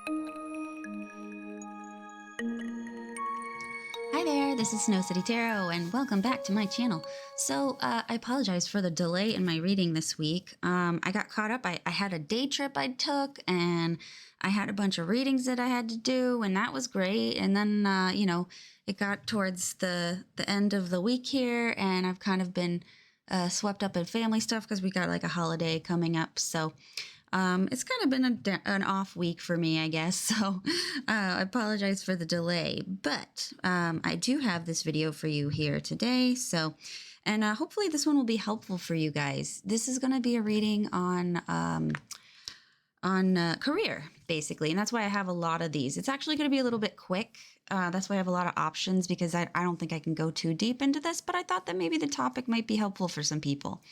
Hi there, this is Snow City Tarot, and welcome back to my channel. So, I apologize for the delay in my reading this week. I got caught up. I had a day trip I took, and I had a bunch of readings that I had to do, and that was great. And then, it got towards the end of the week here, and I've kind of been swept up in family stuff because we got like a holiday coming up. So, it's kind of been an off week for me, I guess. So I apologize for the delay, but I do have this video for you here today. So, and hopefully this one will be helpful for you guys. This is going to be a reading on career, basically. And that's why I have a lot of these. It's actually going to be a little bit quick. That's why I have a lot of options because I don't think I can go too deep into this, but I thought that maybe the topic might be helpful for some people.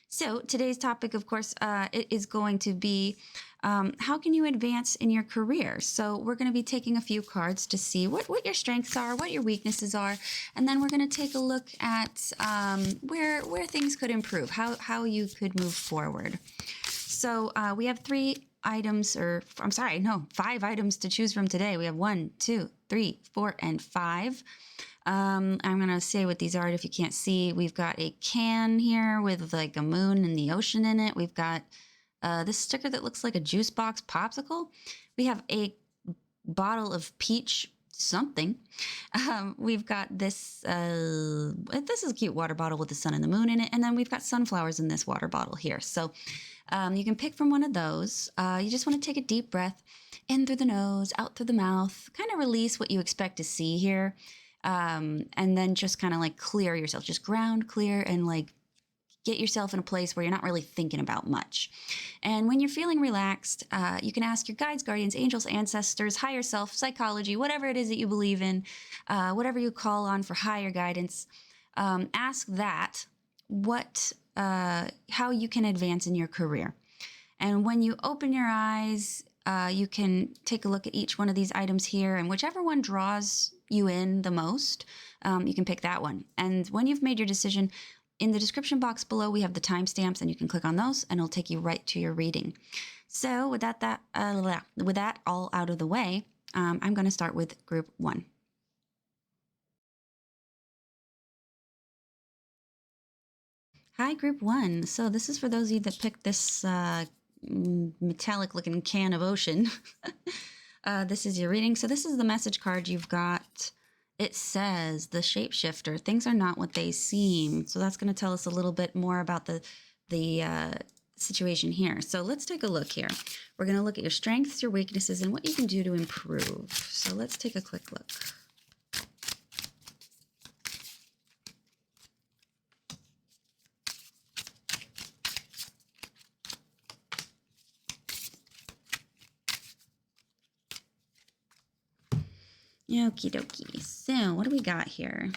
So today's topic, of course, it is going to be how can you advance in your career? So we're going to be taking a few cards to see what your strengths are, what your weaknesses are, and then we're going to take a look at where things could improve, how you could move forward. So we have 5 items to choose from today. We have 1, 2, 3, 4, and 5. I'm going to say what these are if you can't see. We've got a can here with like a moon and the ocean in it. We've got this sticker that looks like a juice box popsicle. We have a bottle of peach something. We've got this, this is a cute water bottle with the sun and the moon in it. And then we've got sunflowers in this water bottle here. So you can pick from one of those. You just want to take a deep breath in through the nose, out through the mouth, kind of release what you expect to see here. And then just kind of like clear yourself, just ground clear and like get yourself in a place where you're not really thinking about much. And when you're feeling relaxed, you can ask your guides, guardians, angels, ancestors, higher self, psychology, whatever it is that you believe in, whatever you call on for higher guidance, ask that how you can advance in your career. And when you open your eyes, you can take a look at each one of these items here, and whichever one draws you in the most, you can pick that one. And when you've made your decision, in the description box below, we have the timestamps, and you can click on those, and it'll take you right to your reading. So with that all out of the way, I'm going to start with group 1. Hi, group 1. So this is for those of you that picked this metallic looking can of ocean. This is your reading. So this is the message card you've got. It says the shapeshifter, things are not what they seem. So that's going to tell us a little bit more about the situation here. So let's take a look here. We're going to look at your strengths, your weaknesses, and what you can do to improve. So let's take a quick look. Okie dokie. So what do we got here?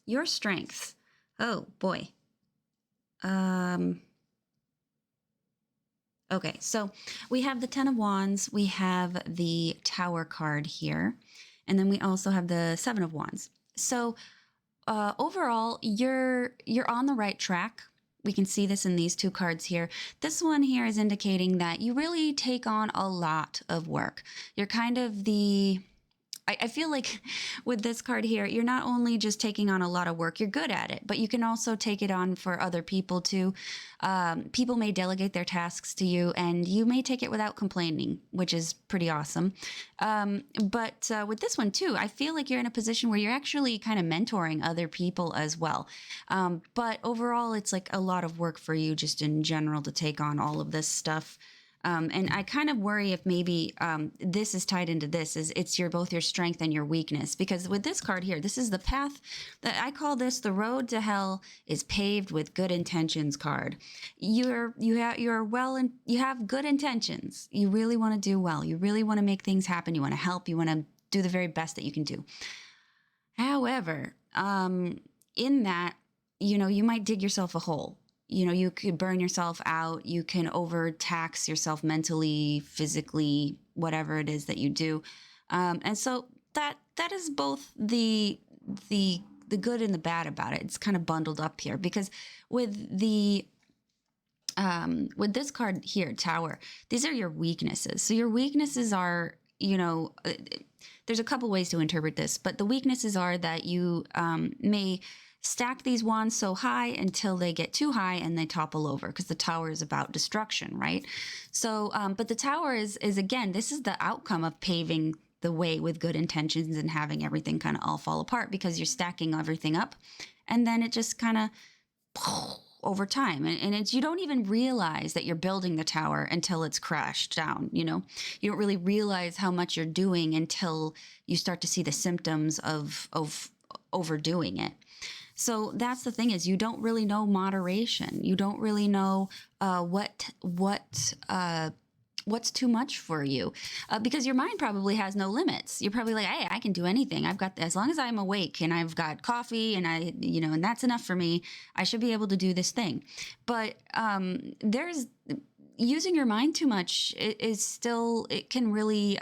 Your strengths. Oh boy. Okay, so we have the 10 of Wands, we have the Tower card here, and then we also have the 7 of Wands. So overall, you're on the right track. We can see this in these 2 cards here. This one here is indicating that you really take on a lot of work. You're kind of I feel like with this card here, you're not only just taking on a lot of work, you're good at it, but you can also take it on for other people too. People may delegate their tasks to you, and you may take it without complaining, which is pretty awesome. But with this one too, I feel like you're in a position where you're actually kind of mentoring other people as well. But overall, it's like a lot of work for you just in general to take on all of this stuff. And I kind of worry if maybe this is tied into this, is it's both your strength and your weakness. Because with this card here, this is the path that I call this the road to hell is paved with good intentions card. You have good intentions. You really want to do well. You really want to make things happen. You want to help. You want to do the very best that you can do. However, in that, you might dig yourself a hole. You could burn yourself out. You can overtax yourself mentally, physically, whatever it is that you do. And so that is both the good and the bad about it. It's kind of bundled up here because with the with this card here, Tower, these are your weaknesses. So your weaknesses are, there's a couple ways to interpret this, but the weaknesses are that you may stack these wands so high until they get too high and they topple over, because the Tower is about destruction, right? So, but the Tower is again, this is the outcome of paving the way with good intentions and having everything kind of all fall apart, because you're stacking everything up and then it just kind of over time, and it's, you don't even realize that you're building the tower until it's crashed down. You don't really realize how much you're doing until you start to see the symptoms of overdoing it. So that's the thing, is you don't really know moderation. You don't really know what's too much for you, because your mind probably has no limits. You're probably like, hey, I can do anything. I've got, as long as I'm awake and I've got coffee and and that's enough for me, I should be able to do this thing. But there's, using your mind too much is still, it can really,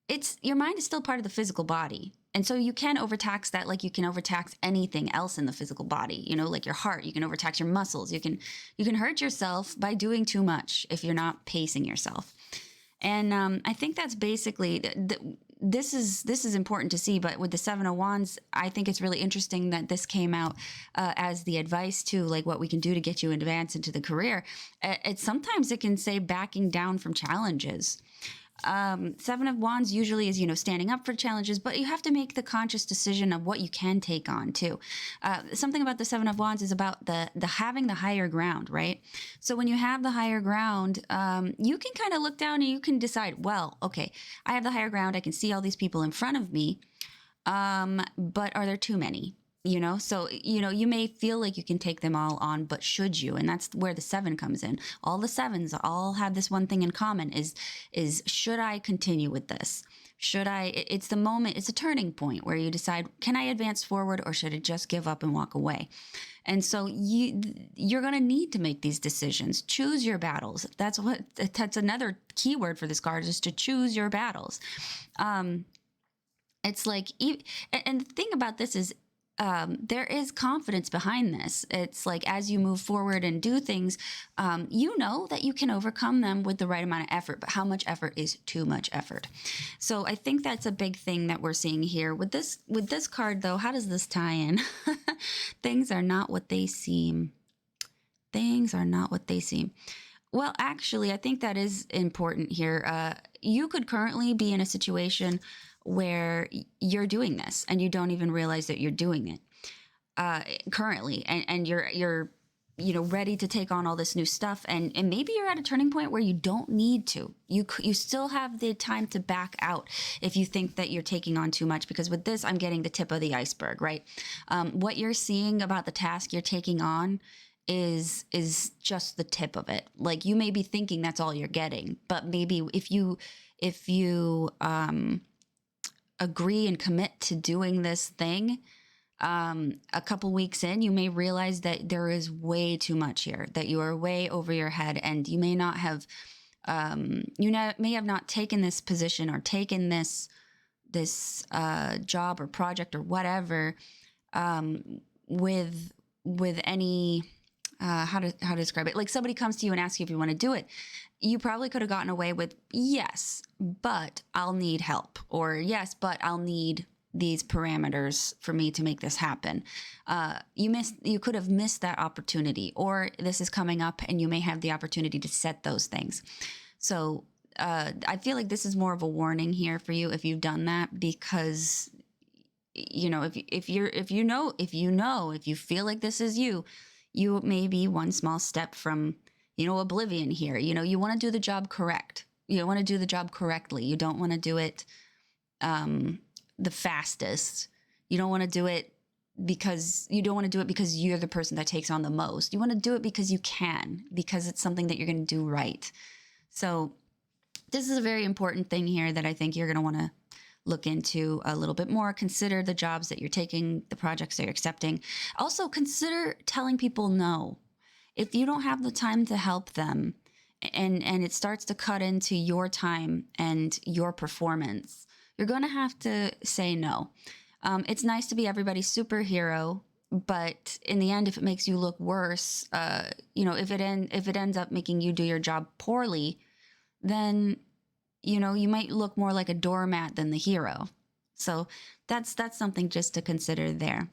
it's, your mind is still part of the physical body. And so you can overtax that, like you can overtax anything else in the physical body, like your heart. You can overtax your muscles. You can hurt yourself by doing too much if you're not pacing yourself. And I think that's basically, this is important to see. But with the Seven of Wands, I think it's really interesting that this came out as the advice to, like, what we can do to get you advance into the career. Sometimes it can say backing down from challenges. Seven of Wands usually is, standing up for challenges, but you have to make the conscious decision of what you can take on too. Something about the Seven of Wands is about the having the higher ground, right? So when you have the higher ground, you can kind of look down and you can decide, well, okay, I have the higher ground. I can see all these people in front of me. But are there too many? So, you may feel like you can take them all on, but should you? And that's where the seven comes in. All the sevens all have this one thing in common, is should I continue with this? Should I, it's the moment, it's a turning point where you decide, can I advance forward, or should I just give up and walk away? And so you're going to need to make these decisions. Choose your battles. That's another keyword for this card, is to choose your battles. It's like, and the thing about this is, there is confidence behind this. It's like, as you move forward and do things, you know that you can overcome them with the right amount of effort, but how much effort is too much effort? So I think that's a big thing that we're seeing here with this card, though. How does this tie in? Things are not what they seem. Things are not what they seem. Well, actually, I think that is important here. You could currently be in a situation where you're doing this and you don't even realize that you're doing it currently, and you're ready to take on all this new stuff, and maybe you're at a turning point where you don't need to. You still have the time to back out if you think that you're taking on too much, because with this, I'm getting the tip of the iceberg, right? What you're seeing about the task you're taking on is just the tip of it. Like, you may be thinking that's all you're getting, but maybe if you agree and commit to doing this thing, a couple weeks in, you may realize that there is way too much here, that you are way over your head, and you may not have, may have not taken this position or taken this job or project or whatever, with any, how to describe it? Like, somebody comes to you and asks you if you want to do it. You probably could have gotten away with, yes, but I'll need help, or yes, but I'll need these parameters for me to make this happen. You could have missed that opportunity, or this is coming up and you may have the opportunity to set those things. So I feel like this is more of a warning here for you if you've done that, because if you feel like this is you may be one small step from oblivion here. You want to do the job correct. You want to do the job correctly. You don't want to do it the fastest. You don't want to do it because you're the person that takes on the most. You want to do it because you can, because it's something that you're going to do right. So this is a very important thing here that I think you're going to want to look into a little bit more. Consider the jobs that you're taking, the projects that you're accepting. Also, consider telling people no. If you don't have the time to help them, and it starts to cut into your time and your performance, you're going to have to say no. It's nice to be everybody's superhero, But in the end, if it makes you look worse, if it ends up making you do your job poorly, then you might look more like a doormat than the hero. So that's something just to consider there.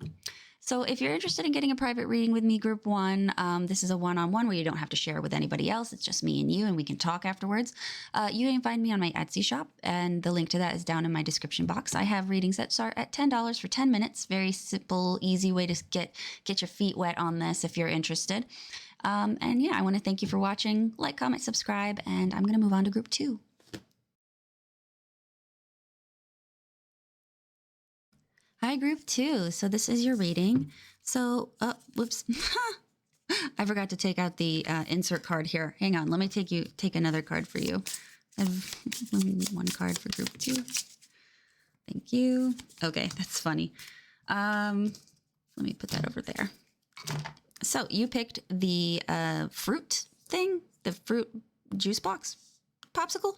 So if you're interested in getting a private reading with me, group one, this is a one-on-one where you don't have to share with anybody else. It's just me and you, and we can talk afterwards. You can find me on my Etsy shop, and the link to that is down in my description box. I have readings that start at $10 for 10 minutes. Very simple, easy way to get your feet wet on this if you're interested. And yeah, I want to thank you for watching. Like, comment, subscribe, and I'm going to move on to group two. Hi, group two. So this is your reading. So, whoops. I forgot to take out the insert card here. Hang on. Let me take another card for you. I have one card for group two. Thank you. Okay, that's funny. Let me put that over there. So you picked the fruit thing, the fruit juice box, Popsicle.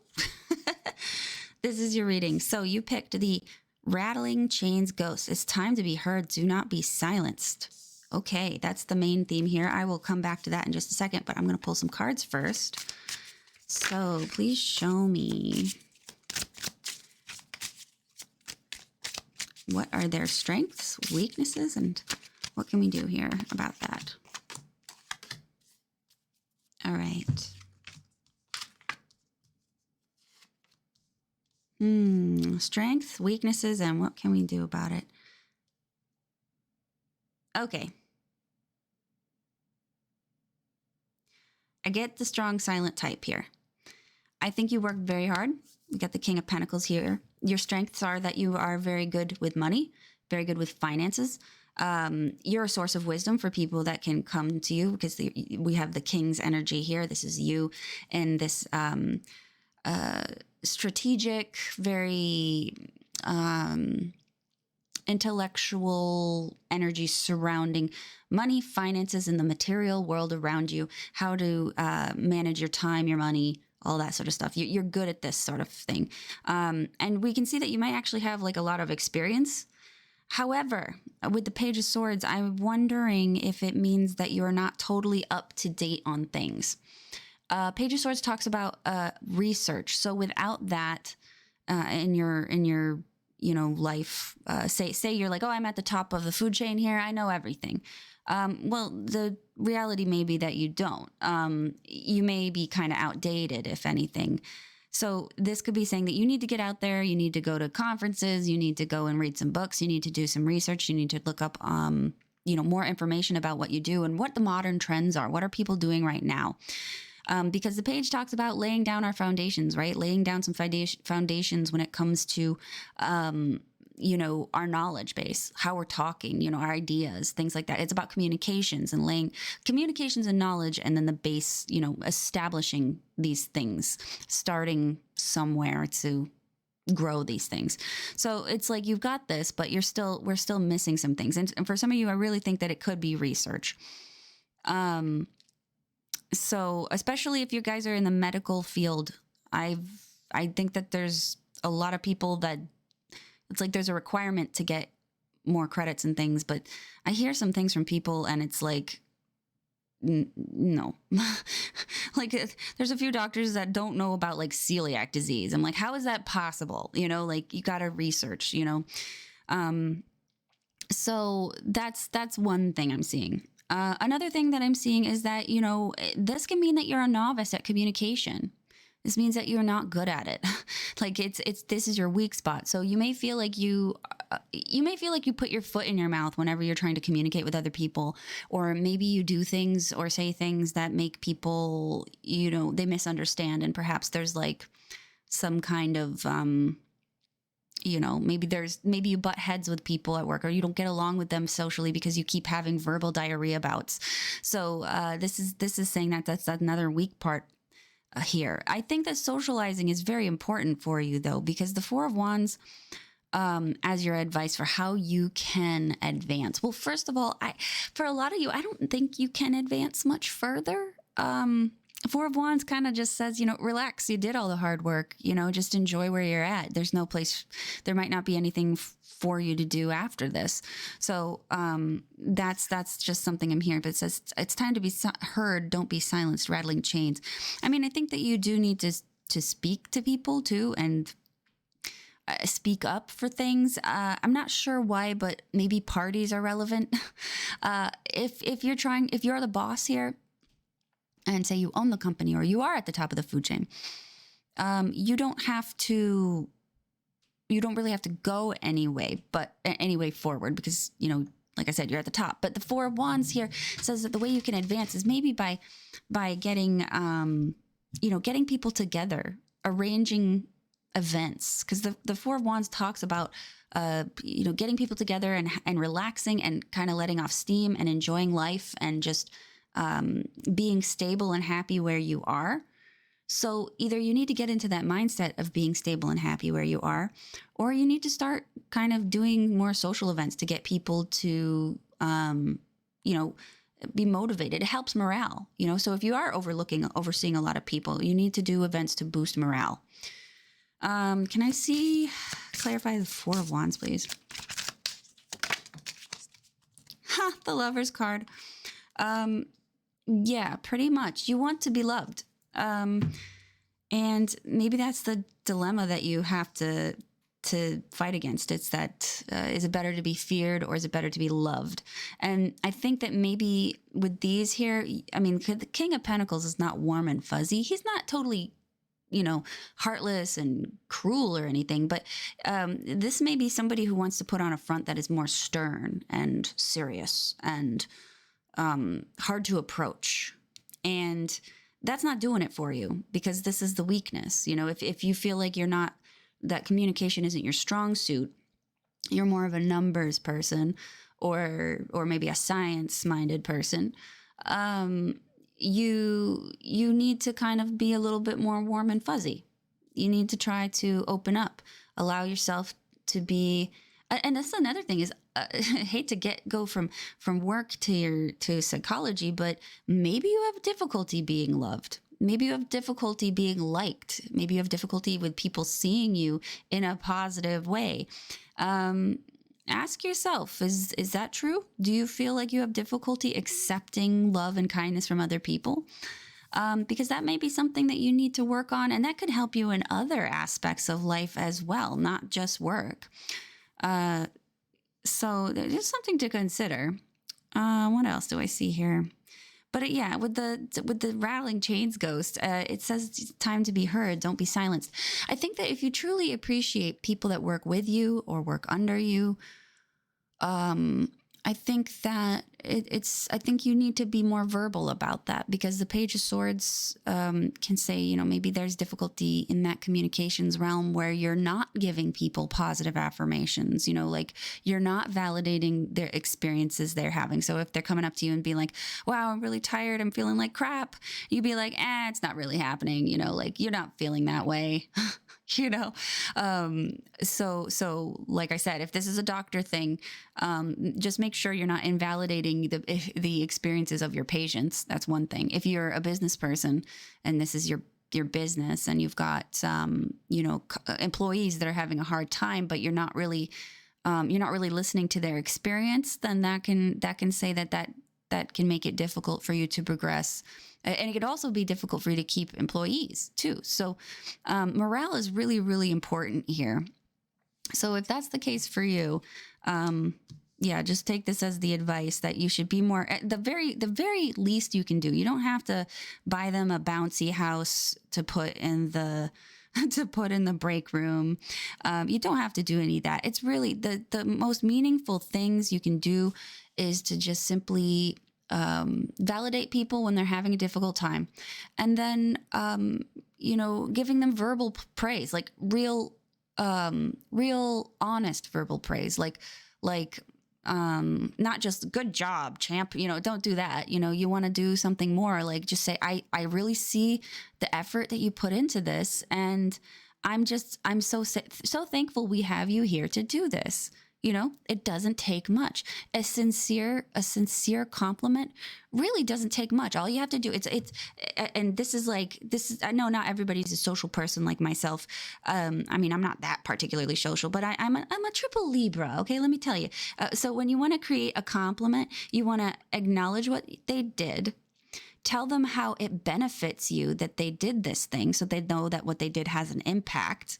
This is your reading. So you picked the rattling chains ghost. It's time to be heard. Do not be silenced. Okay, that's the main theme here. I will come back to that in just a second, but I'm going to pull some cards first. So please show me, what are their strengths, weaknesses, and what can we do here about that? All right. Strengths, weaknesses, and what can we do about it? Okay. I get the strong silent type here. I think you work very hard. We got the King of Pentacles here. Your strengths are that you are very good with money, very good with finances. You're a source of wisdom for people that can come to you, because we have the King's energy here. This is you in this strategic, very intellectual energy surrounding money, finances, and the material world around you, how to manage your time, your money, all that sort of stuff. You're good at this sort of thing. And we can see that you might actually have like a lot of experience. However, with the Page of Swords, I'm wondering if it means that you're not totally up to date on things. Page of Swords talks about research. So without that in your life, say you're like, oh, I'm at the top of the food chain here, I know everything. Well, the reality may be that you don't. You may be kind of outdated, if anything. So this could be saying that you need to get out there, you need to go to conferences, you need to go and read some books, you need to do some research, you need to look up more information about what you do and what the modern trends are. What are people doing right now? Because the page talks about laying down our foundations, right? Laying down some foundations when it comes to, our knowledge base, how we're talking, our ideas, things like that. It's about communications and laying communications and knowledge, and then the base, establishing these things, starting somewhere to grow these things. So it's like you've got this, but we're still missing some things. And for some of you, I really think that it could be research. So especially if you guys are in the medical field, I think that there's a lot of people that it's like there's a requirement to get more credits and things, but I hear some things from people and it's like, no. Like there's a few doctors that don't know about like celiac disease. I'm like, how is that possible? Like you got to research, so that's one thing I'm seeing. Another thing that I'm seeing is that, this can mean that you're a novice at communication. This means that you're not good at it. Like this is your weak spot. So you may feel like you put your foot in your mouth whenever you're trying to communicate with other people, or maybe you do things or say things that make people, they misunderstand. And perhaps there's like some kind of, maybe you butt heads with people at work, or you don't get along with them socially because you keep having verbal diarrhea bouts. So this is saying that that's another weak part here. I think that socializing is very important for you though, because the Four of Wands, as your advice for how you can advance. Well, first of all, for a lot of you, I don't think you can advance much further. Four of Wands kind of just says, relax. You did all the hard work, just enjoy where you're at. There's no place, there might not be anything for you to do after this. So that's just something I'm hearing. But it says it's time to be heard. Don't be silenced, rattling chains. I mean, I think that you do need to speak to people too, and speak up for things. I'm not sure why, but maybe parties are relevant. If you're the boss here, and say you own the company or you are at the top of the food chain, you don't really have to go any way forward because, like I said, you're at the top. But the Four of Wands here says that the way you can advance is maybe by getting, getting people together, arranging events. Because the Four of Wands talks about, getting people together and relaxing and kind of letting off steam and enjoying life and just being stable and happy where you are. So either you need to get into that mindset of being stable and happy where you are, or you need to start kind of doing more social events to get people to, be motivated. It helps morale, so if you are overseeing a lot of people, you need to do events to boost morale. Can I clarify the Four of Wands, please? The Lover's card. Yeah, pretty much. You want to be loved. And maybe that's the dilemma that you have to fight against. It's that, is it better to be feared or is it better to be loved? And I think that maybe with these here, I mean, the King of Pentacles is not warm and fuzzy. He's not totally, heartless and cruel or anything, but this may be somebody who wants to put on a front that is more stern and serious and hard to approach. And that's not doing it for you because this is the weakness. If you feel like that communication isn't your strong suit, you're more of a numbers person or maybe a science minded person. You need to kind of be a little bit more warm and fuzzy. You need to try to open up, allow yourself to be, and that's another thing is, I hate to go from work to psychology, but maybe you have difficulty being loved. Maybe you have difficulty being liked. Maybe you have difficulty with people seeing you in a positive way. Ask yourself, is that true? Do you feel like you have difficulty accepting love and kindness from other people? Because that may be something that you need to work on, and that could help you in other aspects of life as well, not just work. So there's something to consider. What else do I see here? But yeah, with the rattling chains ghost, it says it's time to be heard. Don't be silenced. I think that if you truly appreciate people that work with you or work under you, I think that I think you need to be more verbal about that, because the Page of Swords can say, maybe there's difficulty in that communications realm where you're not giving people positive affirmations, like you're not validating their experiences they're having. So if they're coming up to you and being like, wow, I'm really tired, I'm feeling like crap, you'd be like, it's not really happening, like you're not feeling that way. So like I said, if this is a doctor thing, just make sure you're not invalidating the experiences of your patients. That's one thing. If you're a business person and this is your business and you've got, employees that are having a hard time, but you're not really listening to their experience, then that can say that can make it difficult for you to progress. And it could also be difficult for you to keep employees too. So morale is really, really important here. So if that's the case for you, just take this as the advice that you should be more, the very least you can do. You don't have to buy them a bouncy house to put in the break room. You don't have to do any of that. It's really the most meaningful things you can do is to just simply validate people when they're having a difficult time. And then, giving them verbal praise, like real honest verbal praise, like not just good job, champ, don't do that. You want to do something more, like just say, I really see the effort that you put into this. And I'm so thankful we have you here to do this. It doesn't take much. A sincere compliment really doesn't take much. All you have to do, and I know not everybody's a social person like myself. I mean, I'm not that particularly social, but I'm a triple Libra. Okay. Let me tell you. So when you want to create a compliment, you want to acknowledge what they did, tell them how it benefits you that they did this thing, so they know that what they did has an impact.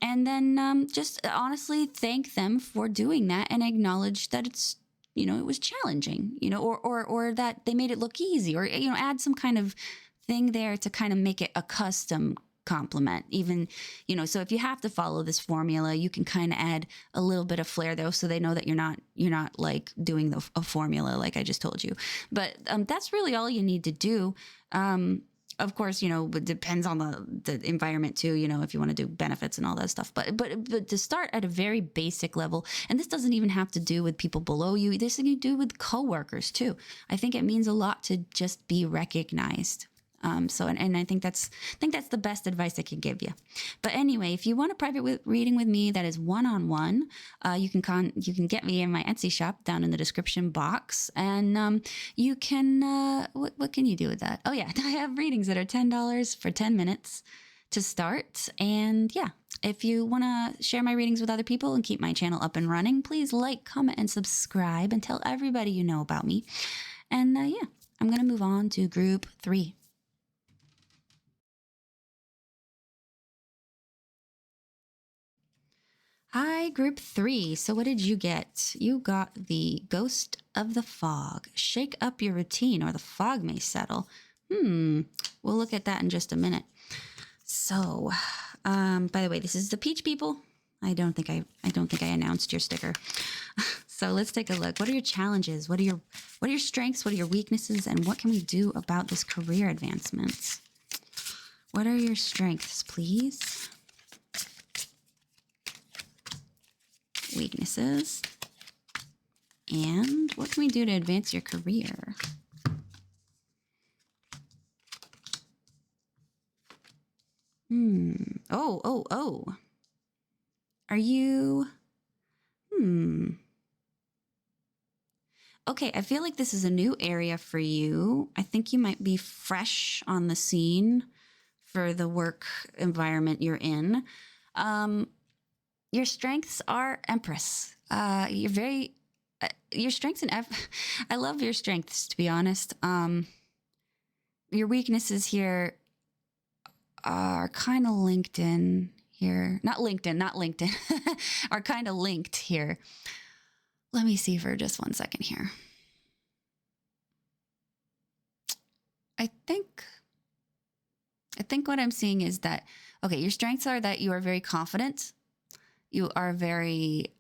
And then just honestly thank them for doing that and acknowledge that it was challenging, or that they made it look easy, or, add some kind of thing there to kind of make it a custom compliment. Even, so if you have to follow this formula, you can kind of add a little bit of flair though, so they know that you're not like doing a formula like I just told you. But that's really all you need to do. Of course, it depends on the environment too, if you want to do benefits and all that stuff. But to start at a very basic level, and this doesn't even have to do with people below you. This can do with coworkers too. I think it means a lot to just be recognized. And I think that's the best advice I can give you. But anyway, if you want a private reading with me that is one-on-one, you can get me in my Etsy shop down in the description box, and you can what can you do with that? Oh yeah, I have readings that are $10 for 10 minutes to start. And yeah, if you want to share my readings with other people and keep my channel up and running, please like, comment, and subscribe, and tell everybody you know about me. And yeah, I'm gonna move on to group 3. Hi, group 3. So what did you get? You got the Ghost of the Fog. Shake up your routine or the fog may settle. We'll look at that in just a minute. So, by the way, this is the Peach people. I don't think I announced your sticker. So let's take a look. What are your challenges? What are your strengths? What are your weaknesses? And what can we do about this career advancements? What are your strengths, please? Weaknesses, and what can we do to advance your career? Oh. Are you? Okay, I feel like this is a new area for you. I think you might be fresh on the scene for the work environment you're in. Your strengths are Empress. You're very, your strengths and I love your strengths, to be honest. Your weaknesses here are kind of linked in here. Not LinkedIn, are kind of linked here. Let me see for just 1 second here. I think what I'm seeing is that, okay, your strengths are that you are very confident. You are very,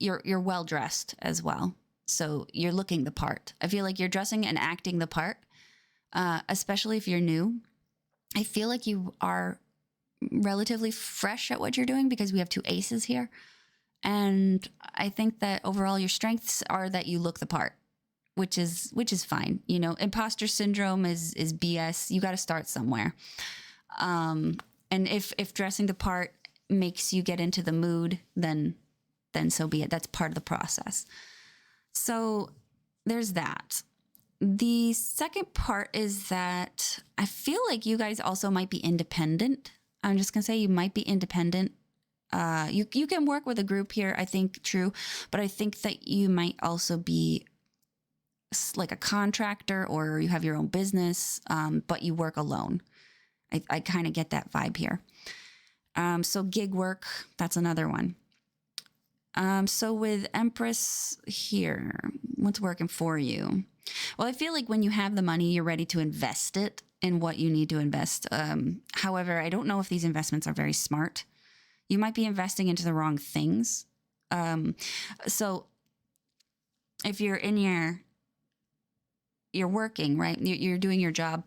you're well dressed as well. So you're looking the part. I feel like you're dressing and acting the part, especially if you're new. I feel like you are relatively fresh at what you're doing because we have 2 aces here. And I think that overall your strengths are that you look the part, which is fine. Imposter syndrome is BS. You got to start somewhere. And if dressing the part makes you get into the mood, then so be it. That's part of the process. So there's that. The second part is that I feel like you guys also might be independent. I'm just going to say you might be independent. You can work with a group here, I think, true. But I think that you might also be like a contractor, or you have your own business, but you work alone. I kind of get that vibe here. So gig work, that's another one. So with Empress here, what's working for you? Well, I feel like when you have the money, you're ready to invest it in what you need to invest. However, I don't know if these investments are very smart. You might be investing into the wrong things. So if you're in you're working, right? You're doing your job.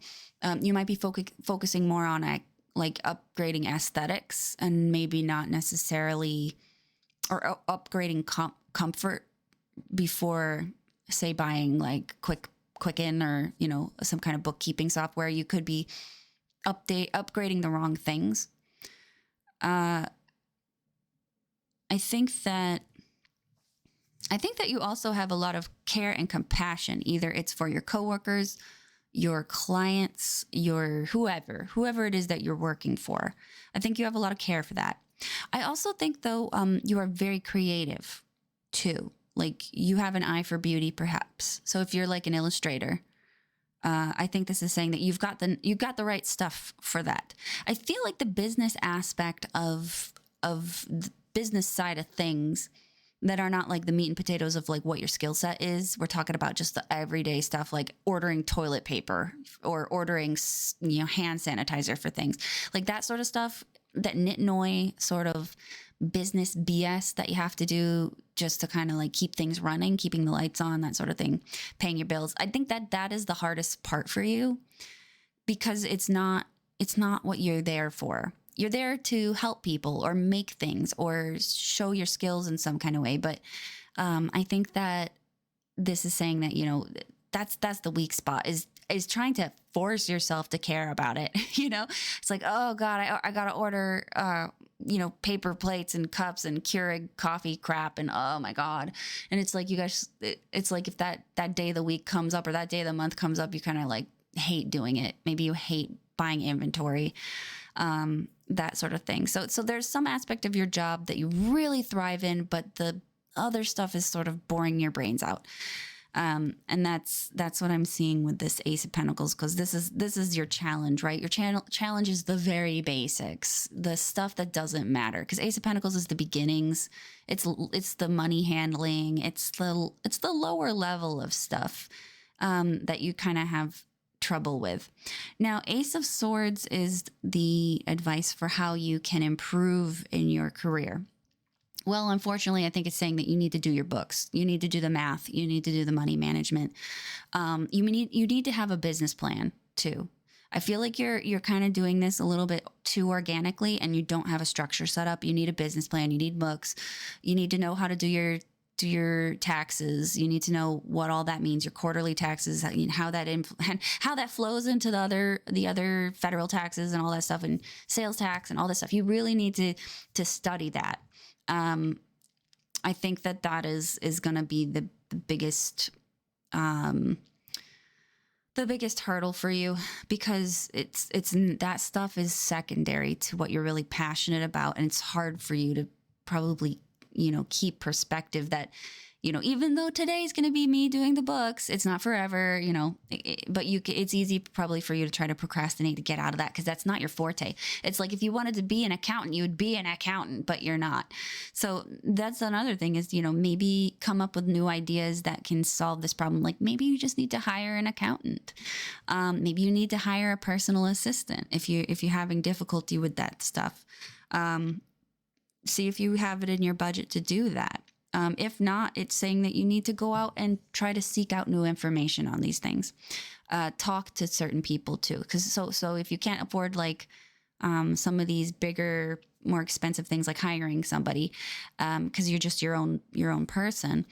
You might be focusing more on like upgrading aesthetics and maybe not necessarily, or upgrading comfort before, say, buying like Quicken or, some kind of bookkeeping software. You could be upgrading the wrong things. I think that you also have a lot of care and compassion. Either it's for your coworkers, your clients, your whoever it is that you're working for. I think you have a lot of care for that. I also think, though, you are very creative too. Like you have an eye for beauty, perhaps. So if you're like an illustrator, I think this is saying that you've got the right stuff for that. I feel like the business aspect of the business side of things that are not like the meat and potatoes of like what your skill set is. We're talking about just the everyday stuff like ordering toilet paper or ordering, hand sanitizer for things like that sort of stuff, that nitnoy sort of business BS that you have to do just to kind of like keep things running, keeping the lights on, that sort of thing, paying your bills. I think that is the hardest part for you because it's not what you're there for. You're there to help people or make things or show your skills in some kind of way. But I think that this is saying that, that's the weak spot is trying to force yourself to care about it. It's like, oh God, I got to order, paper plates and cups and Keurig coffee crap. And oh my God. And it's like, you guys, it's like if that day of the week comes up or that day of the month comes up, you kind of like hate doing it. Maybe you hate buying inventory. That sort of thing. So there's some aspect of your job that you really thrive in, but the other stuff is sort of boring your brains out. And that's what I'm seeing with this Ace of Pentacles, because this is your challenge, right? Your challenge is the very basics, the stuff that doesn't matter. Because Ace of Pentacles is the beginnings. It's the money handling. It's the lower level of stuff that you kind of have trouble with. Now, Ace of Swords is the advice for how you can improve in your career. Well, unfortunately, I think it's saying that you need to do your books. You need to do the math. You need to do the money management. You need to have a business plan too. I feel like you're kind of doing this a little bit too organically and you don't have a structure set up. You need a business plan. You need books. You need to know how to do your taxes. You need to know what all that means, your quarterly taxes, how that flows into the other federal taxes and all that stuff, and sales tax and all this stuff. You really need to study that. I think that is going to be the biggest hurdle for you, because it's that stuff is secondary to what you're really passionate about, and it's hard for you to probably keep perspective that, even though today is going to be me doing the books, it's not forever, but it's easy probably for you to try to procrastinate to get out of that, because that's not your forte. It's like if you wanted to be an accountant, you would be an accountant, but you're not. So that's another thing is, maybe come up with new ideas that can solve this problem. Like maybe you just need to hire an accountant. Maybe you need to hire a personal assistant if you're having difficulty with that stuff. See if you have it in your budget to do that. If not, it's saying that you need to go out and try to seek out new information on these things. Talk to certain people too. So if you can't afford like some of these bigger, more expensive things like hiring somebody, because you're just your own person,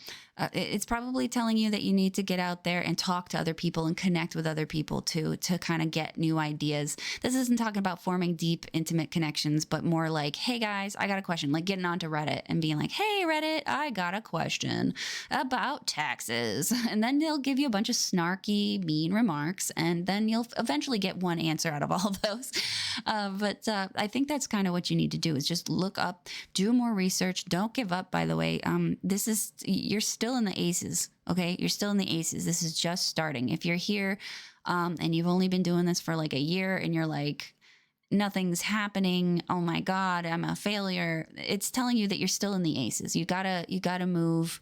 it's probably telling you that you need to get out there and talk to other people and connect with other people to kind of get new ideas. This isn't talking about forming deep, intimate connections, but more like, hey guys, I got a question, like getting onto Reddit and being like, hey Reddit, I got a question about taxes. And then they'll give you a bunch of snarky, mean remarks, and then you'll eventually get one answer out of all of those. But I think that's kind of what you need to do, is just look up, do more research. Don't give up, by the way. You're still in the aces. Okay. You're still in the aces. This is just starting. If you're here, and you've only been doing this for like a year and you're like, nothing's happening, oh my God, I'm a failure, it's telling you that you're still in the aces. You gotta move.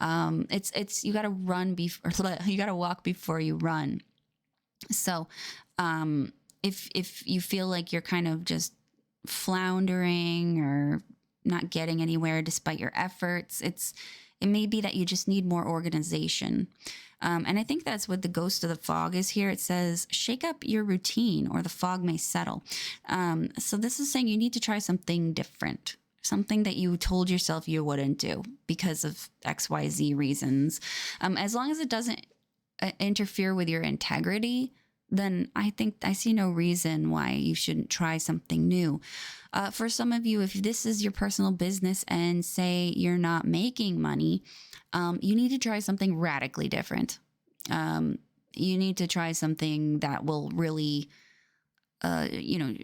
You gotta run before, you gotta walk before you run. So, if you feel like you're kind of just floundering or not getting anywhere despite your efforts, it may be that you just need more organization. And I think that's what the ghost of the fog is here. It says, shake up your routine or the fog may settle. So this is saying you need to try something different, something that you told yourself you wouldn't do because of XYZ reasons. As long as it doesn't interfere with your integrity, then I think I see no reason why you shouldn't try something new. For some of you, if this is your personal business and say you're not making money, you need to try something radically different. You need to try something that will really, you know,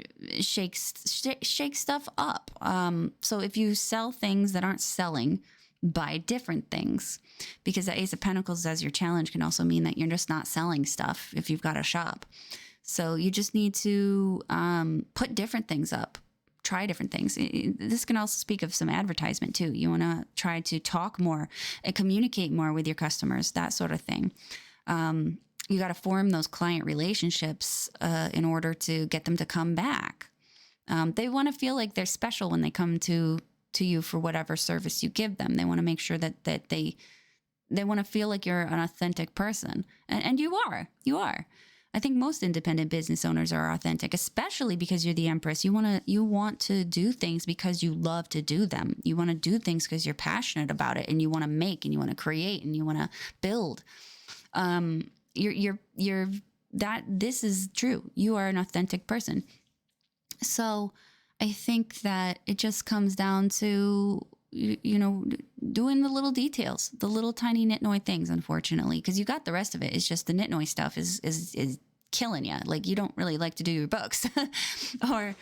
shake stuff up. So if you sell things that aren't selling, buy different things, because the Ace of Pentacles as your challenge can also mean that you're just not selling stuff if you've got a shop. So you just need to put different things up, try different things. This can also speak of some advertisement too. You want to try to talk more and communicate more with your customers, that sort of thing. You got to form those client relationships in order to get them to come back. They want to feel like they're special when they come to you for whatever service you give them. They want to make sure that they want to feel like you're an authentic person, and you are. I think most independent business owners are authentic, especially because you're the Empress. You want to do things because you love to do them. You want to do things because you're passionate about it, and you want to make, and you want to create, and you want to build. This is true. You are an authentic person. So I think that it just comes down to, you know, doing the little details, the little tiny nitnoy things, unfortunately, because you got the rest of it. It's just the nitnoy stuff is killing you. Like, you don't really like to do your books or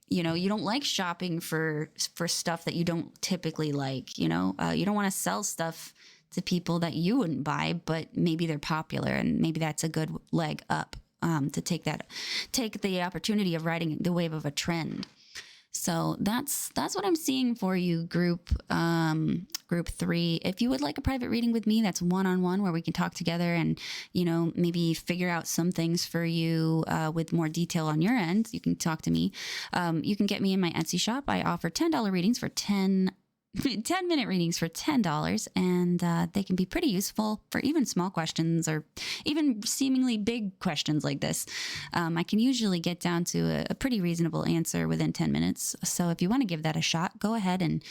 you know, you don't like shopping for stuff that you don't typically like, you know, you don't want to sell stuff to people that you wouldn't buy, but maybe they're popular, and maybe that's a good leg up to take the opportunity of riding the wave of a trend. So that's what I'm seeing for you, group 3. If you would like a private reading with me, that's one-on-one, where we can talk together and, you know, maybe figure out some things for you with more detail on your end. You can talk to me. You can get me in my Etsy shop. I offer $10 readings for 10-minute readings for $10, and they can be pretty useful for even small questions or even seemingly big questions like this. I can usually get down to a pretty reasonable answer within 10 minutes. So if you want to give that a shot, go ahead and,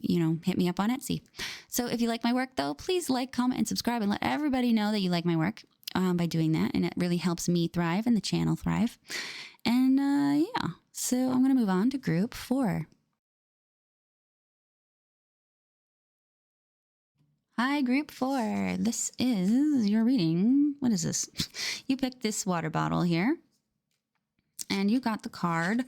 you know, hit me up on Etsy. So if you like my work, though, please like, comment, and subscribe, and let everybody know that you like my work by doing that. And it really helps me thrive and the channel thrive. And yeah, so I'm going to move on to group 4. Hi, group 4. This is your reading. What is this? You picked this water bottle here, and you got the card,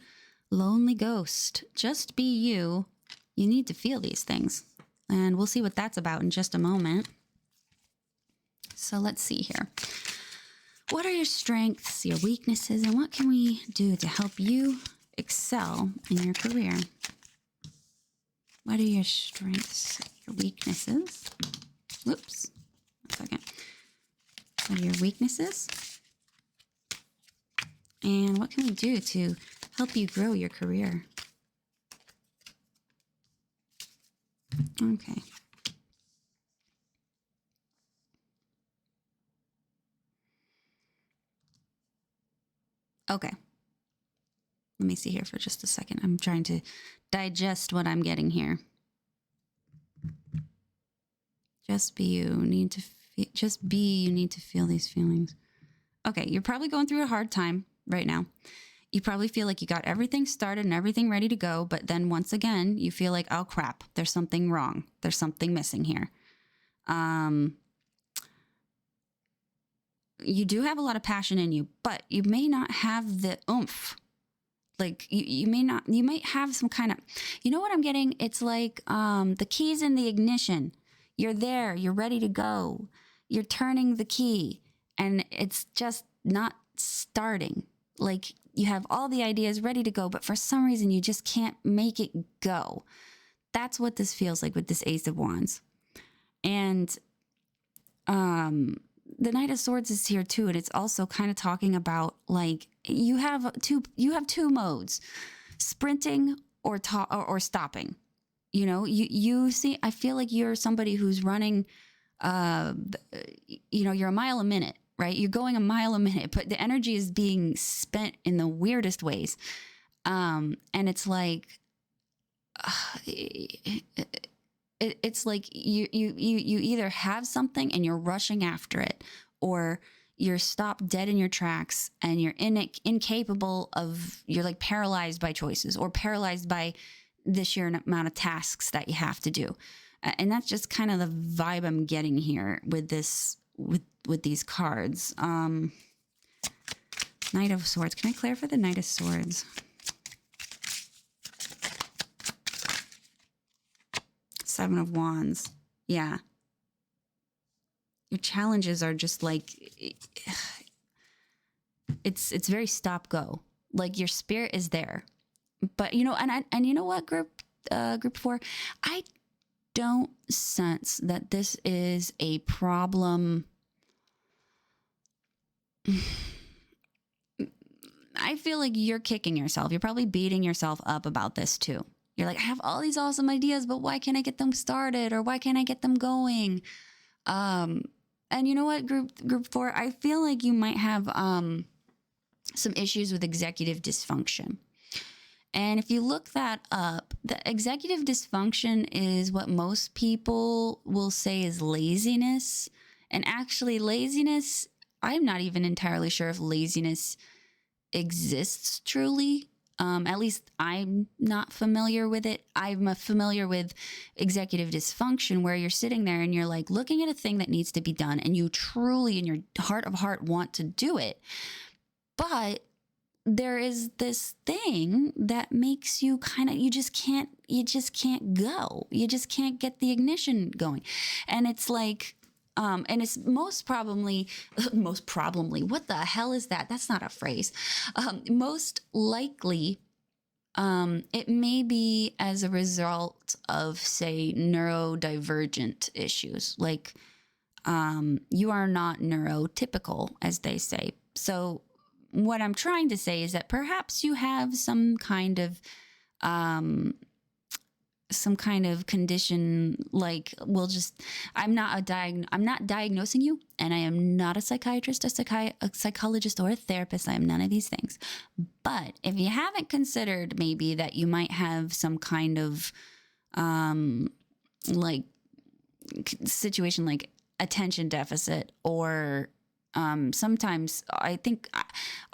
Lonely Ghost. Just be you. You need to feel these things. And we'll see what that's about in just a moment. So let's see here. What are your strengths, your weaknesses, and what can we do to help you excel in your career? What are your strengths, your weaknesses? Whoops. 1 second. What are your weaknesses? And what can we do to help you grow your career? Okay. Okay. Let me see here for just a second. I'm trying to digest what I'm getting here. Just be you. You need to feel these feelings. Okay, you're probably going through a hard time right now. You probably feel like you got everything started and everything ready to go, but then once again, you feel like, oh crap, there's something wrong. There's something missing here. You do have a lot of passion in you, but you may not have the oomph. Like you might have some kind of, you know what I'm getting? It's like the keys in the ignition. You're there, you're ready to go. You're turning the key and it's just not starting. Like you have all the ideas ready to go, but for some reason you just can't make it go. That's what this feels like with this Ace of Wands. And the Knight of Swords is here too, and it's also kind of talking about like you have two modes: sprinting or stopping. You know, you see, I feel like you're somebody who's running. You know, you're a mile a minute, right? You're going a mile a minute, but the energy is being spent in the weirdest ways, and it's like. It's like you either have something and you're rushing after it, or you're stopped dead in your tracks, and you're incapable of, you're like paralyzed by choices, or paralyzed by the sheer amount of tasks that you have to do. And that's just kind of the vibe I'm getting here with this, with these cards. Knight of Swords. Can I clarify the Knight of Swords? Seven of Wands. Yeah. Your challenges are just like, it's very stop go. Like your spirit is there, but you know, and you know what, group 4, I don't sense that this is a problem. I feel like you're kicking yourself. You're probably beating yourself up about this too. You're like, I have all these awesome ideas, but why can't I get them started, or why can't I get them going? And you know what, group 4, I feel like you might have some issues with executive dysfunction. And if you look that up, the executive dysfunction is what most people will say is laziness. And actually, laziness, I'm not even entirely sure if laziness exists truly. At least I'm not familiar with it. I'm familiar with executive dysfunction, where you're sitting there and you're like looking at a thing that needs to be done, and you truly in your heart of heart want to do it. But there is this thing that makes you kind of, you just can't go. You just can't get the ignition going. And it's like, and it's most probably, what the hell is that? That's not a phrase. Most likely, it may be as a result of, say, neurodivergent issues. Like, you are not neurotypical, as they say. So what I'm trying to say is that perhaps you have some kind of condition, like, I'm not diagnosing you, and I am not a psychiatrist, a psychologist, or a therapist. I am none of these things. But if you haven't considered maybe that you might have some kind of like situation like attention deficit, or sometimes I think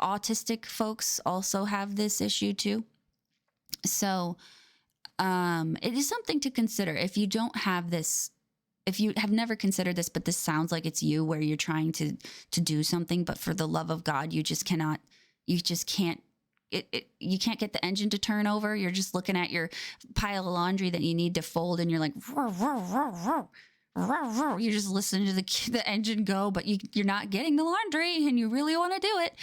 autistic folks also have this issue too. So it is something to consider if you don't have this, if you have never considered this, but this sounds like it's you, where you're trying to do something, but for the love of God, you just can't get the engine to turn over. You're just looking at your pile of laundry that you need to fold, and you're like, you're just listening to the engine go, but you're not getting the laundry, and you really want to do it.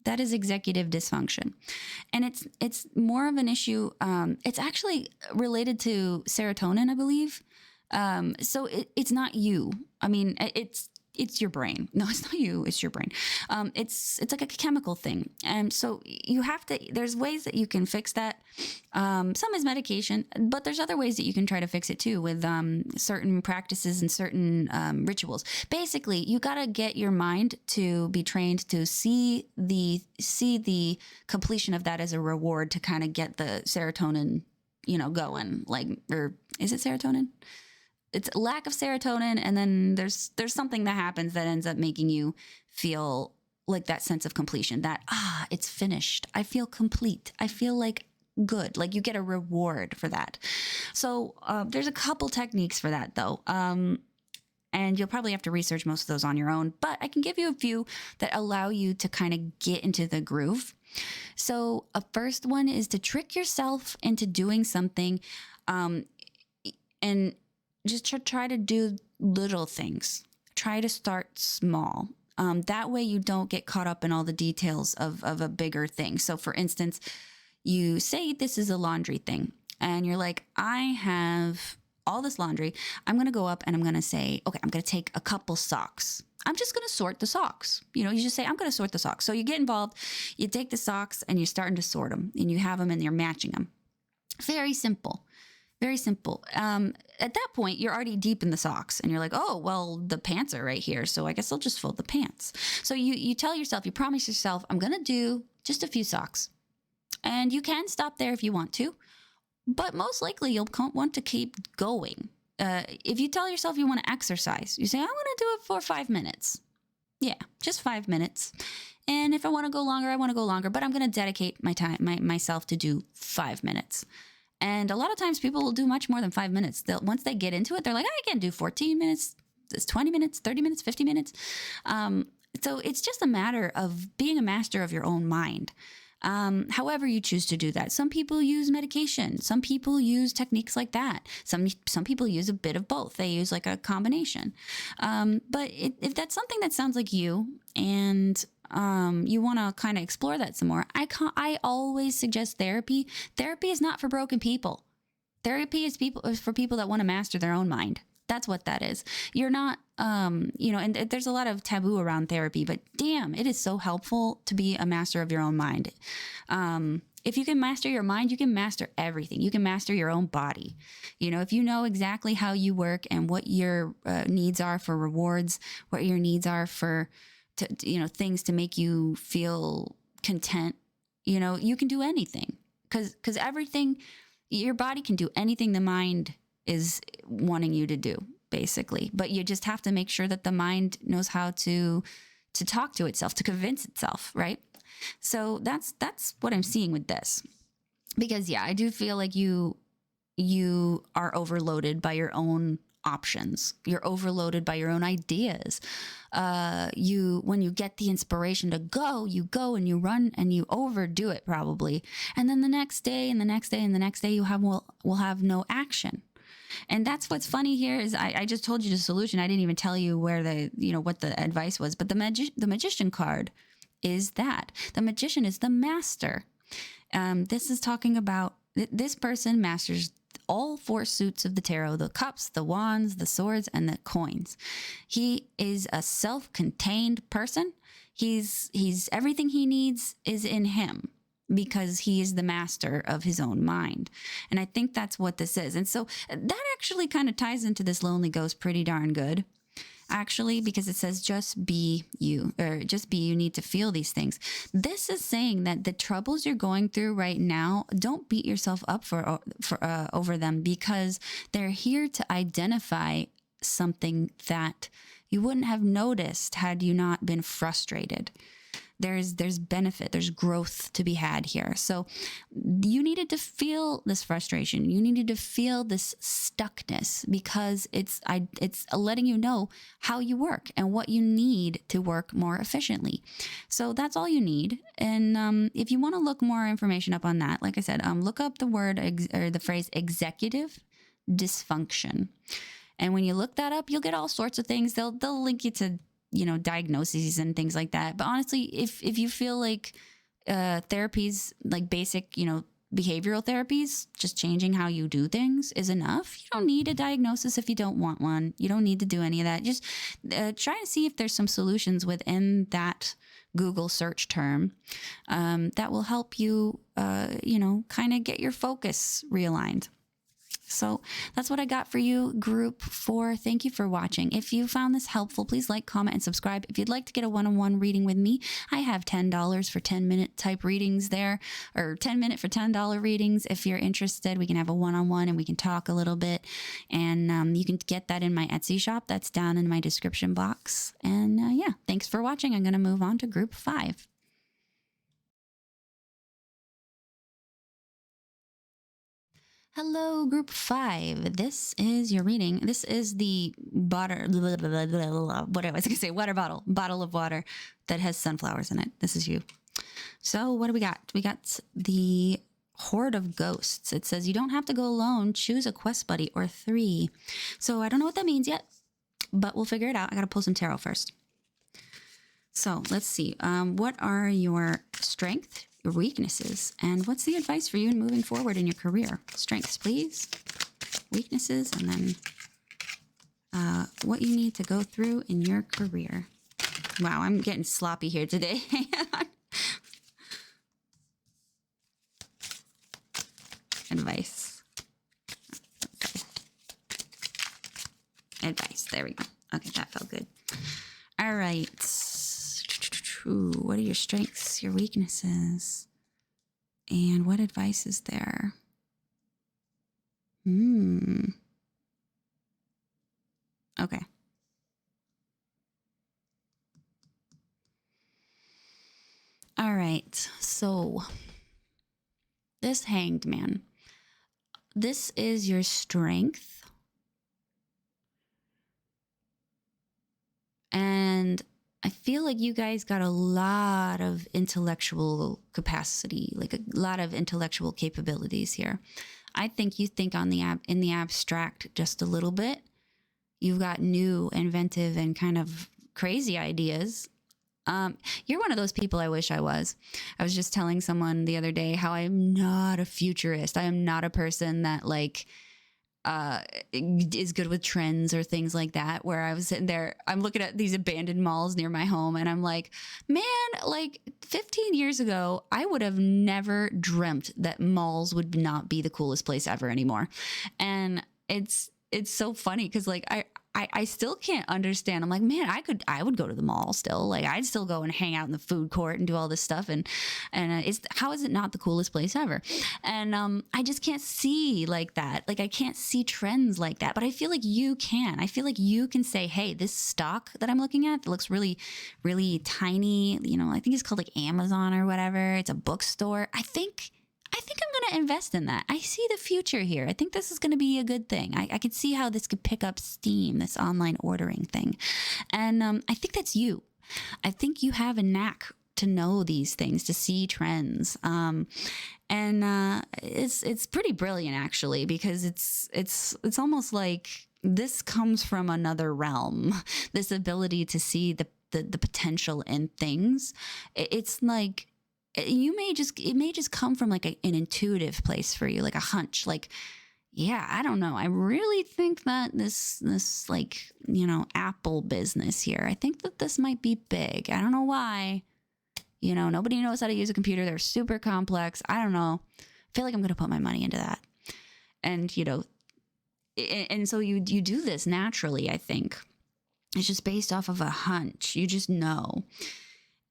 That is executive dysfunction. And it's more of an issue. It's actually related to serotonin, I believe. So it's not you. I mean, it's your brain. No, it's not you. It's your brain. It's like a chemical thing. And so there's ways that you can fix that. Some is medication, but there's other ways that you can try to fix it too, with certain practices and certain rituals. Basically, you got to get your mind to be trained to see the completion of that as a reward, to kind of get the serotonin, going. Like, or is it serotonin? It's lack of serotonin, and then there's something that happens that ends up making you feel like that sense of completion, that it's finished. I feel complete. I feel like good. Like you get a reward for that. So there's a couple techniques for that though, and you'll probably have to research most of those on your own. But I can give you a few that allow you to kind of get into the groove. So a first one is to trick yourself into doing something, and just try to do little things. Try to start small. That way you don't get caught up in all the details of a bigger thing. So for instance, you say this is a laundry thing, and you're like, I have all this laundry. I'm going to go up and I'm going to say, okay, I'm going to take a couple socks. I'm just going to sort the socks. You just say, I'm going to sort the socks. So you get involved, you take the socks and you're starting to sort them, and you have them and you're matching them. Very simple. Very simple. At that point, you're already deep in the socks, and you're like, oh, well, the pants are right here, so I guess I'll just fold the pants. So you tell yourself, you promise yourself, I'm going to do just a few socks. And you can stop there if you want to, but most likely you'll want to keep going. if you tell yourself you want to exercise, you say, I want to do it for 5 minutes. Yeah, just 5 minutes. And if I want to go longer, I want to go longer, but I'm going to dedicate myself to do 5 minutes. And a lot of times people will do much more than 5 minutes. Once they get into it, they're like, I can do 14 minutes, 20 minutes, 30 minutes, 50 minutes. So it's just a matter of being a master of your own mind. However you choose to do that. Some people use medication. Some people use techniques like that. Some people use a bit of both. They use like a combination. But if that's something that sounds like you, and you want to kind of explore that some more, I always suggest therapy. Therapy is not for broken people. Therapy is for people that want to master their own mind. That's what that is. You're not, and there's a lot of taboo around therapy, but damn, it is so helpful to be a master of your own mind. If you can master your mind, you can master everything. You can master your own body. If you know exactly how you work and what your needs are for rewards, what your needs are for, things to make you feel content, you can do anything, because everything, your body can do anything the mind is wanting you to do, basically. But you just have to make sure that the mind knows how to talk to itself, to convince itself, right? So that's what I'm seeing with this. Because I do feel like you are overloaded by your own options. You're overloaded by your own ideas. When you get the inspiration to go, you go and you run and you overdo it probably. And then the next day and the next day and the next day you will have no action. And that's what's funny here is I just told you the solution. I didn't even tell you where what the advice was. But the magician card is that. The magician is the master. This is talking about this person masters all 4 suits of the tarot: the cups, the wands, the swords, and the coins. He is a self-contained person. He's everything he needs is in him, because he is the master of his own mind. And I think that's what this is. And so that actually kind of ties into this lonely ghost pretty darn good, actually, because it says just be you, or just be you need to feel these things. This is saying that the troubles you're going through right now, don't beat yourself up for over them, because they're here to identify something that you wouldn't have noticed had you not been frustrated. There's benefit, there's growth to be had here. So you needed to feel this frustration. You needed to feel this stuckness, because it's letting you know how you work and what you need to work more efficiently. So that's all you need. And if you want to look more information up on that, like I said, look up the word or the phrase executive dysfunction. And when you look that up, you'll get all sorts of things. They'll link you to diagnoses and things like that. But honestly, if you feel like therapies, like basic, behavioral therapies, just changing how you do things is enough. You don't need a diagnosis if you don't want one. You don't need to do any of that. Just try to see if there's some solutions within that Google search term that will help you, kind of get your focus realigned. So that's what I got for you, group 4. Thank you for watching. If you found this helpful, please like, comment, and subscribe. If you'd like to get a one-on-one reading with me, I have $10 for 10-minute type readings there, or 10-minute for $10 readings. If you're interested, we can have a one-on-one and we can talk a little bit. And you can get that in my Etsy shop. That's down in my description box. And thanks for watching. I'm going to move on to group 5. Hello, group 5. This is your reading. This is the water bottle of water that has sunflowers in it. This is you. So what do we got? We got the Horde of Ghosts. It says you don't have to go alone. Choose a quest buddy or 3. So I don't know what that means yet, but we'll figure it out. I got to pull some tarot first. So let's see. What are your strength, your weaknesses, and what's the advice for you in moving forward in your career? Strengths, please. Weaknesses, and then what you need to go through in your career. Wow, I'm getting sloppy here today. Advice. Advice. There we go. Okay, that felt good. All right. What are your strengths, your weaknesses, and what advice is there? Okay. All right. So this hanged man, this is your strength. And I feel like you guys got a lot of intellectual capacity, like a lot of intellectual capabilities here. I think you think on in the abstract just a little bit. You've got new, inventive, and kind of crazy ideas. You're one of those people I wish I was. I was just telling someone the other day how I'm not a futurist. I am not a person that like is good with trends or things like that. Where I was sitting there, I'm looking at these abandoned malls near my home, and I'm like, man, like 15 years ago, I would have never dreamt that malls would not be the coolest place ever anymore. And it's so funny because like I still can't understand. I'm like, man, I would go to the mall still. Like I'd still go and hang out in the food court and do all this stuff. And it's, how is it not the coolest place ever? And I just can't see like that. Like I can't see trends like that. But I feel like you can. I feel like you can say, hey, this stock that I'm looking at that looks really, really tiny. You know, I think it's called like Amazon or whatever. It's a bookstore. I think I'm going to invest in that. I see the future here. I think this is going to be a good thing. I could see how this could pick up steam, this online ordering thing. And I think that's you. I think you have a knack to know these things, to see trends. And it's pretty brilliant actually, because it's almost like this comes from another realm. This ability to see the potential in things. It's like, it may just come from like an intuitive place for you, like a hunch, like, yeah, I don't know. I really think that this like, you know, Apple business here, I think that this might be big. I don't know why, you know, nobody knows how to use a computer. They're super complex. I don't know. I feel like I'm going to put my money into that. And, you know, and so you do this naturally. I think it's just based off of a hunch. You just know.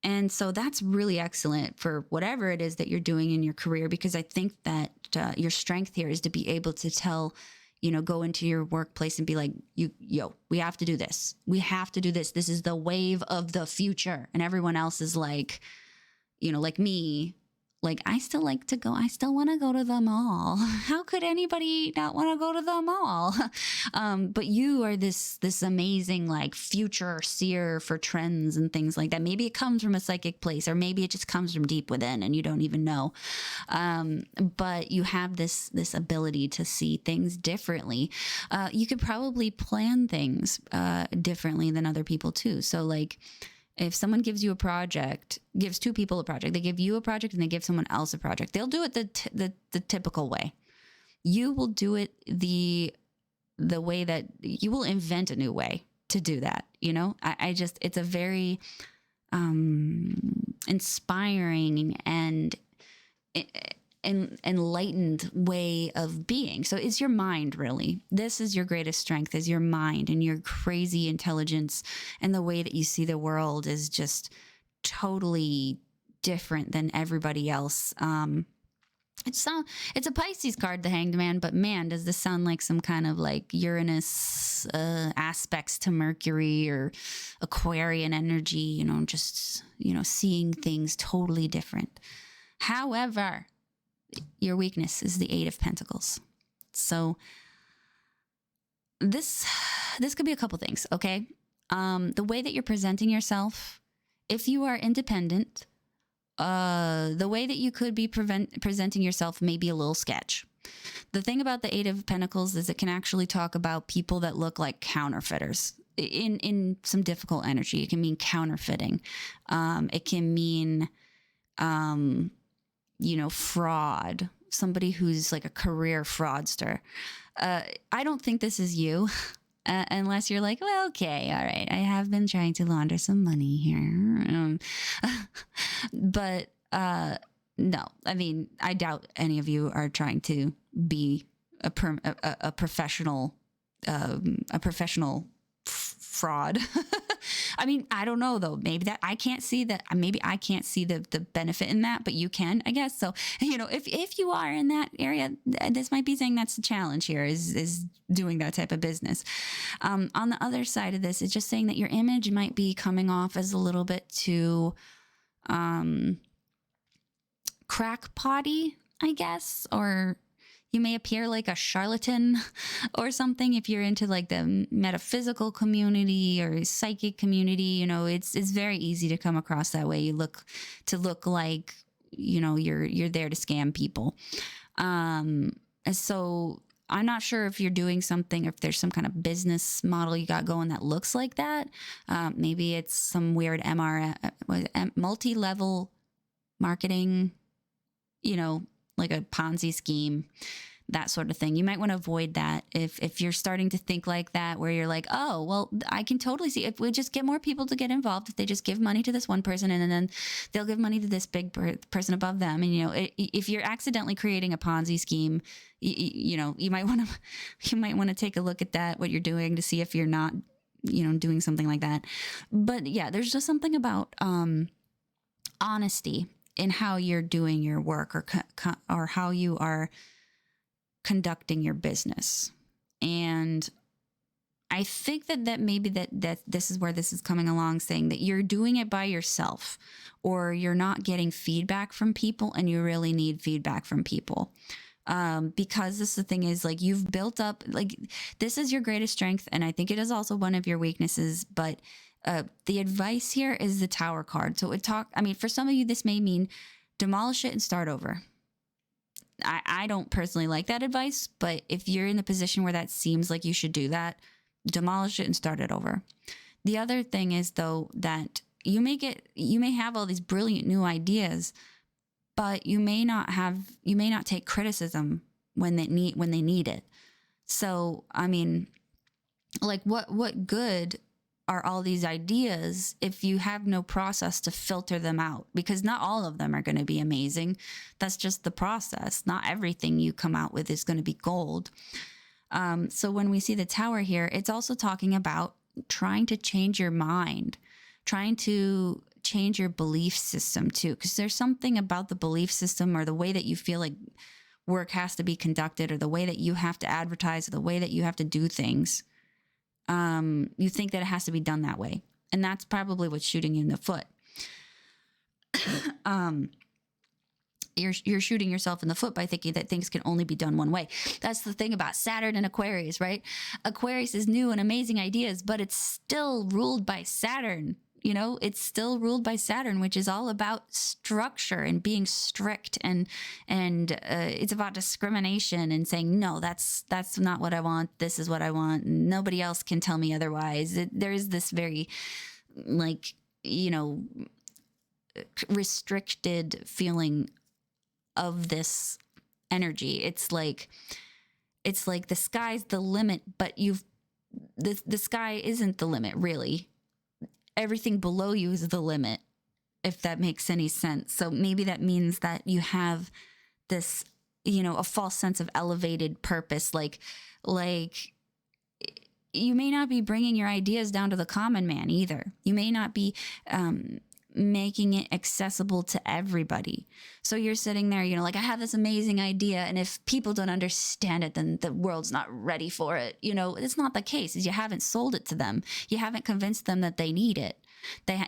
And so that's really excellent for whatever it is that you're doing in your career, because I think that your strength here is to be able to tell, you know, go into your workplace and be like, we have to do this. We have to do this. This is the wave of the future. And everyone else is like, you know, like me, like I still like to go. I still want to go to the mall. How could anybody not want to go to the mall? But you are this amazing like future seer for trends and things like that. Maybe it comes from a psychic place, or maybe it just comes from deep within and you don't even know. But you have this ability to see things differently. You could probably plan things differently than other people too. So like, if someone gives you a project, gives two people a project, they give you a project and they give someone else a project, they'll do it the typical way. You will do it the way that you will invent a new way to do that. You know, I just, it's a very inspiring and an enlightened way of being. So it's your mind, really. This is your greatest strength, is your mind, and your crazy intelligence, and the way that you see the world is just totally different than everybody else. It's a Pisces card, the Hanged Man, but man, does this sound like some kind of like Uranus aspects to Mercury or Aquarian energy, you know, just, you know, seeing things totally different. However, your weakness is the Eight of Pentacles. So this could be a couple things, okay? The way that you're presenting yourself, if you are independent, the way that you could be presenting yourself may be a little sketch. The thing about the Eight of Pentacles is it can actually talk about people that look like counterfeiters in some difficult energy. It can mean counterfeiting. It can mean you know, fraud, somebody who's like a career fraudster. I don't think this is you, unless you're like, well, okay, all right, I have been trying to launder some money here. But no, I mean, I doubt any of you are trying to be a professional fraud. I mean, I don't know though. Maybe that I can't see that. Maybe I can't see the benefit in that, but you can, I guess. So, if you are in that area, this might be saying that's the challenge here is doing that type of business. On the other side of this, it's just saying that your image might be coming off as a little bit too crackpotty, I guess, or you may appear like a charlatan or something if you're into like the metaphysical community or psychic community. It's very easy to come across that way. You look like you're there to scam people. So I'm not sure if you're doing something, if there's some kind of business model you got going that looks like that. Maybe it's some weird multi-level marketing, like a Ponzi scheme, that sort of thing. You might want to avoid that if you're starting to think like that, where you're like, oh, well, I can totally see if we just get more people to get involved, if they just give money to this one person and then they'll give money to this big person above them. And, if you're accidentally creating a Ponzi scheme, you might want to take a look at that, what you're doing, to see if you're not, doing something like that. But yeah, there's just something about honesty in how you're doing your work or how you are conducting your business. And I think that maybe that this is where this is coming along, saying that you're doing it by yourself, or you're not getting feedback from people, and you really need feedback from people. Because the thing is, like, you've built up, like, this is your greatest strength, and I think it is also one of your weaknesses, but the advice here is the Tower card. So for some of you, this may mean demolish it and start over. I don't personally like that advice, but if you're in the position where that seems like you should do that, demolish it and start it over. The other thing is, though, that you may have all these brilliant new ideas, but you may not take criticism when they need it. So, I mean, like, what good are all these ideas if you have no process to filter them out? Because not all of them are going to be amazing. That's just the process. Not everything you come out with is going to be gold. So when we see the Tower here, it's also talking about trying to change your mind, trying to change your belief system too. Because there's something about the belief system, or the way that you feel like work has to be conducted, or the way that you have to advertise, or the way that you have to do things. You think that it has to be done that way. And that's probably what's shooting you in the foot. You're shooting yourself in the foot by thinking that things can only be done one way. That's the thing about Saturn and Aquarius, right? Aquarius is new and amazing ideas, but it's still ruled by Saturn. It's still ruled by Saturn, which is all about structure and being strict, and it's about discrimination and saying, no, that's not what I want. This is what I want. Nobody else can tell me otherwise. There is this very, like, restricted feeling of this energy. It's like the sky's the limit, but the sky isn't the limit, really. Everything below you is the limit, if that makes any sense. So maybe that means that you have this, a false sense of elevated purpose. Like you may not be bringing your ideas down to the common man either. You may not be making it accessible to everybody. So you're sitting there, like, I have this amazing idea, and if people don't understand it, then the world's not ready for it. It's not the case. You haven't sold it to them. You haven't convinced them that they need it.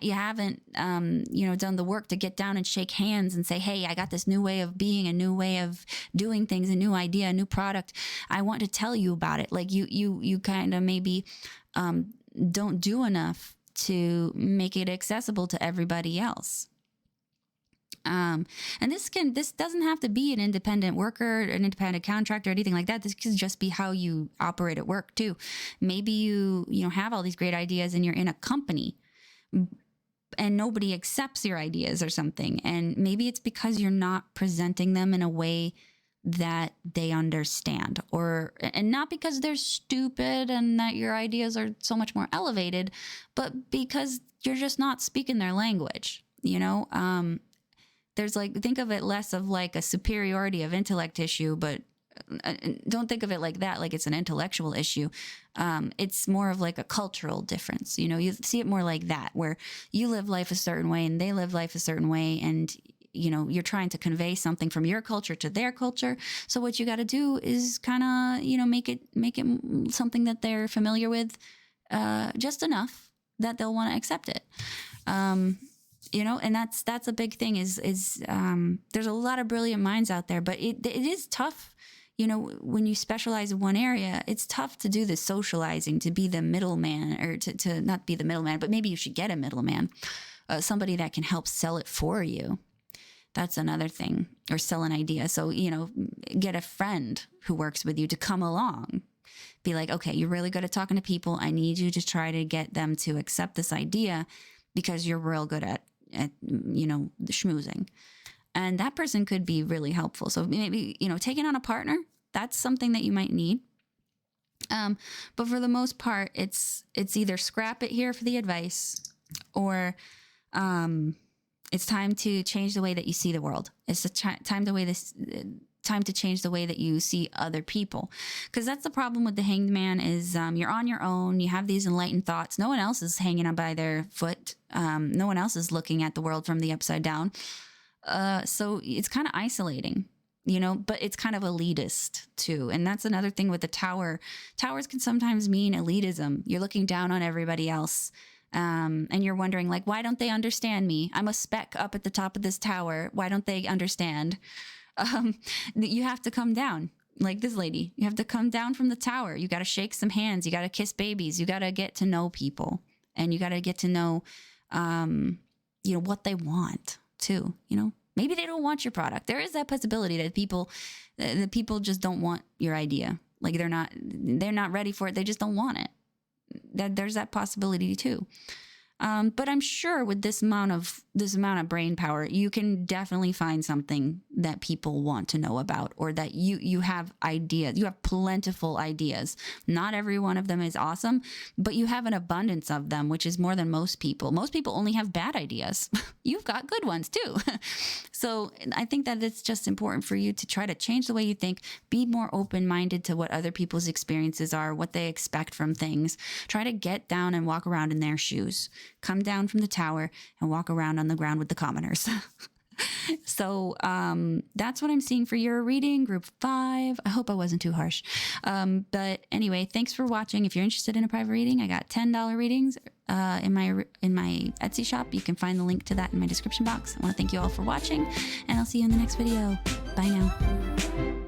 You haven't, done the work to get down and shake hands and say, hey, I got this new way of being, a new way of doing things, a new idea, a new product. I want to tell you about it. Like, you kind of maybe don't do enough to make it accessible to everybody else. And this doesn't have to be an independent worker, an independent contractor, or anything like that. This could just be how you operate at work too. Maybe you have all these great ideas and you're in a company and nobody accepts your ideas or something. And maybe it's because you're not presenting them in a way that they understand, and not because they're stupid and that your ideas are so much more elevated, but because you're just not speaking their language. There's, like, think of it less of like a superiority of intellect issue, but don't think of it like that, like it's an intellectual issue. It's more of like a cultural difference. You know, you see it more like that, where you live life a certain way and they live life a certain way. And, you know, you're trying to convey something from your culture to their culture. So what you got to do is kind of, you know, make it something that they're familiar with, just enough that they'll want to accept it. You know, and that's a big thing is there's a lot of brilliant minds out there, but it is tough, you know, when you specialize in one area, it's tough to do the socializing, to be the middleman, or to not be the middleman, but maybe you should get a middleman, somebody that can help sell it for you. That's another thing, or sell an idea. So, you know, get a friend who works with you to come along. Be like, okay, you're really good at talking to people. I need you to try to get them to accept this idea because you're real good at you know, the schmoozing. And that person could be really helpful. So maybe, you know, taking on a partner, that's something that you might need. But for the most part, it's either scrap it here for the advice, or it's time to change the way that you see the world. It's the time to change the way that you see other people. Because that's the problem with the Hanged Man is you're on your own. You have these enlightened thoughts. No one else is hanging on by their foot. No one else is looking at the world from the upside down. So it's kind of isolating, you know, but it's kind of elitist too. And that's another thing with the tower. Towers can sometimes mean elitism. You're looking down on everybody else. And you're wondering, like, why don't they understand me? I'm a speck up at the top of this tower. Why don't they understand? You have to come down, like this lady. You have to come down from the tower. You got to shake some hands. You got to kiss babies. You got to get to know people, and you got to get to know, you know, what they want too. You know, maybe they don't want your product. There is that possibility that the people just don't want your idea. Like they're not ready for it. They just don't want it. There's that possibility too. But I'm sure with this amount of brain power, you can definitely find something that people want to know about, or that you have ideas. You have plentiful ideas. Not every one of them is awesome, but you have an abundance of them, which is more than most people. Most people only have bad ideas. You've got good ones too. So I think that it's just important for you to try to change the way you think, be more open-minded to what other people's experiences are, what they expect from things. Try to get down and walk around in their shoes. Come down from the tower and walk around on the ground with the commoners. So that's what I'm seeing for your reading, group 5. I hope I wasn't too harsh. But anyway, thanks for watching. If you're interested in a private reading, I got $10 readings in my Etsy shop. You can find the link to that in my description box. I want to thank you all for watching, and I'll see you in the next video. Bye now.